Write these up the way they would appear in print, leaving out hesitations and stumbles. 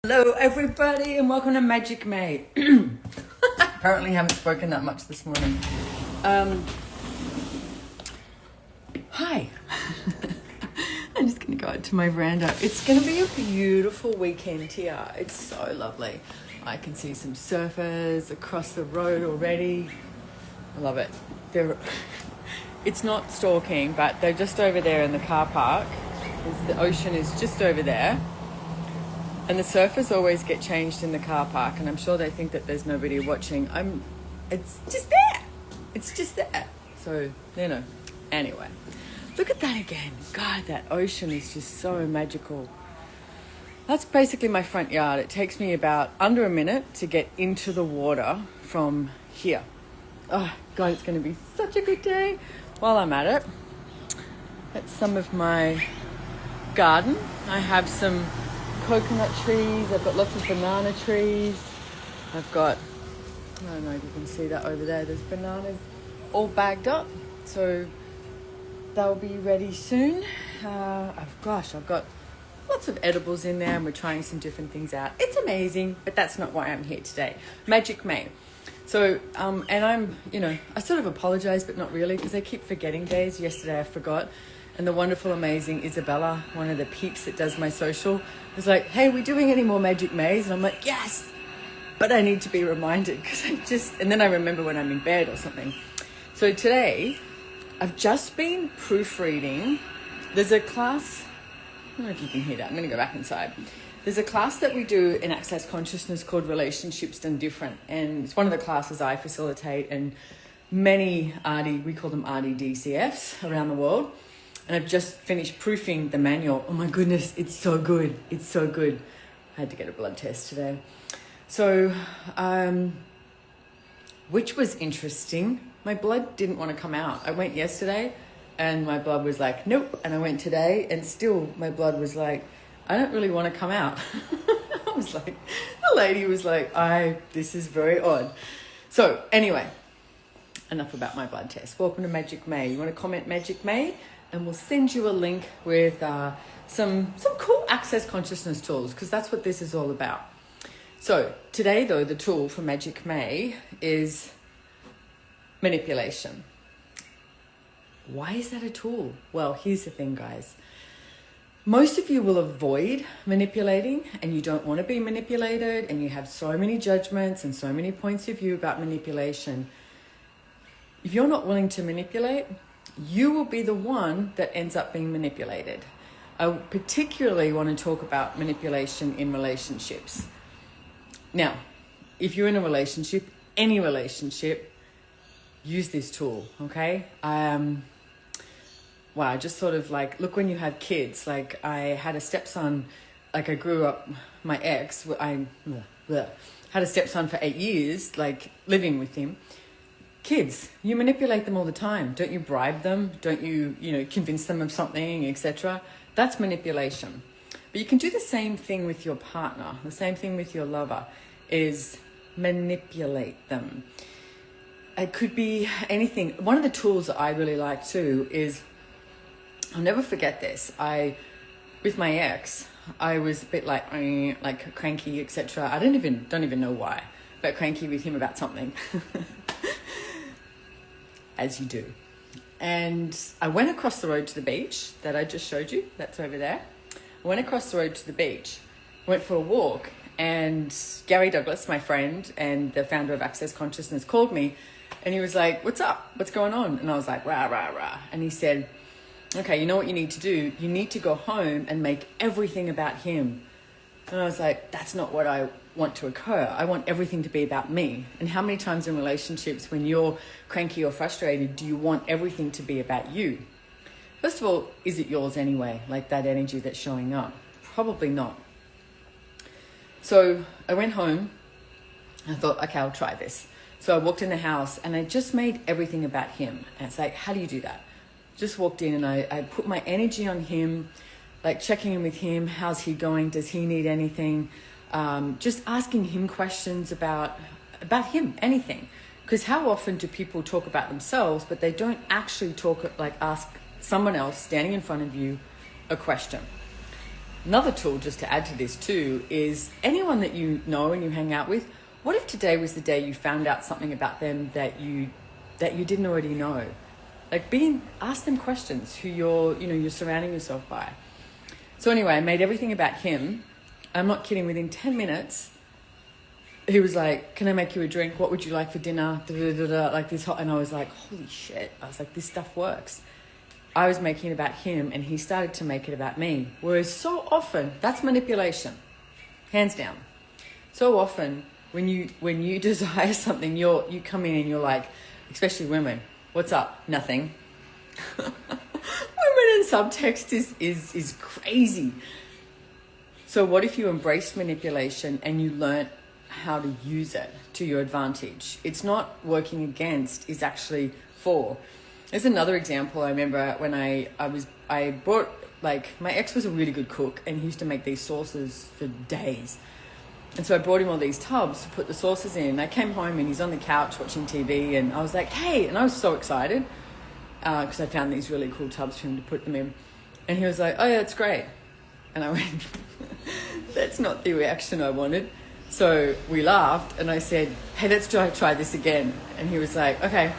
Hello everybody and welcome to Magic May. Apparently haven't spoken that much this morning. Hi. I'm just going to go out to my veranda. It's going to be a beautiful weekend here. It's so lovely. I can see some surfers across the road already. I love it. It's not stalking, but they're just over there in the car park. The ocean is just over there. And the surfers always get changed in the car park, and I'm sure they think that there's nobody watching. It's just there. It's just there. So, anyway. Look at that again. God, that ocean is just so magical. That's basically my front yard. It takes me about under a minute to get into the water from here. Oh, God, it's going to be such a good day while I'm at it. That's some of my garden. I have some coconut trees. I've got lots of banana trees. I've got, I don't know if you can see that over there. There's bananas all bagged up. So they'll be ready soon. I've got lots of edibles in there and we're trying some different things out. It's amazing, but that's not why I'm here today. Magic May. So, and I'm, I sort of apologize, but not really, because I keep forgetting days. Yesterday I forgot. And the wonderful, amazing Isabella, one of the peeps that does my social, was like, hey, are we doing any more Magic Mays? And I'm like, yes, but I need to be reminded because and then I remember when I'm in bed or something. So today, I've just been proofreading. There's a class, I don't know if you can hear that. I'm going to go back inside. There's a class that we do in Access Consciousness called Relationships Done Different. And it's one of the classes I facilitate, and many we call them RD-DCFs around the world. And I've just finished proofing the manual. Oh my goodness, it's so good. It's so good. I had to get a blood test today. So, which was interesting. My blood didn't want to come out. I went yesterday and my blood was like, nope. And I went today and still my blood was like, I don't really want to come out. I was like, the lady was like, this is very odd. So anyway, enough about my blood test. Welcome to Magic May. You want to comment Magic May? And we'll send you a link with some cool Access Consciousness tools, because that's what this is all about. So today, though, the tool for Magic May is manipulation. Why is that a tool? Well, here's the thing, guys. Most of you will avoid manipulating, and you don't want to be manipulated, and you have so many judgments and so many points of view about manipulation. If you're not willing to manipulate, you will be the one that ends up being manipulated. I particularly want to talk about manipulation in relationships. Now, if you're in a relationship, any relationship, use this tool, okay? Wow, just sort of like, look when you have kids. Like, I had a stepson, like I grew up, my ex, I had a stepson for 8 years, like living with him. Kids, you manipulate them all the time. Don't you bribe them? Don't you, convince them of something, etc.? That's manipulation. But you can do the same thing with your partner. The same thing with your lover is manipulate them. It could be anything. One of the tools that I really like too is, I'll never forget this. With my ex, I was a bit like cranky, etc. I don't even know why, but cranky with him about something. As you do. And I went across the road to the beach that I just showed you. That's over there. I went across the road to the beach, went for a walk, and Gary Douglas, my friend and the founder of Access Consciousness, called me and he was like, what's up? What's going on? And I was like, rah, rah, rah. And he said, okay, you know what you need to do? You need to go home and make everything about him. And I was like, that's not what I want to occur. I want everything to be about me. And how many times in relationships when you're cranky or frustrated do you want everything to be about you? First of all, is it yours anyway? Like that energy that's showing up? Probably not. So I went home. I thought, okay, I'll try this. So I walked in the house and I just made everything about him. And it's like, how do you do that? Just walked in and I put my energy on him, like checking in with him. How's he going? Does he need anything? Just asking him questions about him, anything. Because how often do people talk about themselves, but they don't actually ask someone else standing in front of you a question? Another tool, just to add to this too, is anyone that you know and you hang out with, what if today was the day you found out something about them that you didn't already know? Like ask them questions who you're surrounding yourself by. So anyway, I made everything about him. I'm not kidding, within 10 minutes, he was like, can I make you a drink? What would you like for dinner? Like this and I was like, holy shit. I was like, this stuff works. I was making it about him and he started to make it about me. Whereas so often, that's manipulation, hands down. So often when you desire something, you come in and you're like, especially women, what's up? Nothing. Women in subtext is crazy. So what if you embraced manipulation and you learnt how to use it to your advantage? It's not working against, it's actually for. There's another example. I remember when I bought, like, my ex was a really good cook and he used to make these sauces for days. And so I bought him all these tubs to put the sauces in. I came home and he's on the couch watching TV and I was like, hey, and I was so excited because I found these really cool tubs for him to put them in. And he was like, oh yeah, it's great. And I went, that's not the reaction I wanted. So we laughed and I said, hey, let's try this again. And he was like, okay.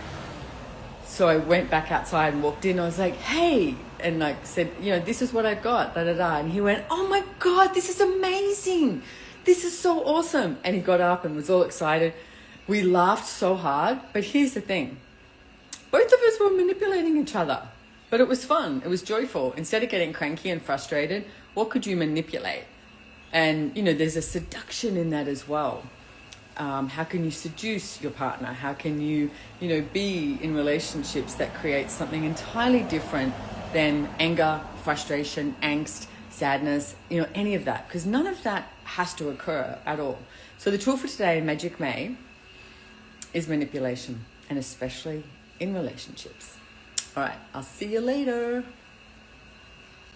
So I went back outside and walked in. I was like, hey, and like said, this is what I got, da da da. And he went, oh my God, this is amazing. This is so awesome. And he got up and was all excited. We laughed so hard. But here's the thing. Both of us were manipulating each other. But it was fun. It was joyful. Instead of getting cranky and frustrated, what could you manipulate? And, there's a seduction in that as well. How can you seduce your partner? How can you, be in relationships that create something entirely different than anger, frustration, angst, sadness, any of that? Because none of that has to occur at all. So the tool for today in Magic May is manipulation, and especially in relationships. All right, I'll see you later.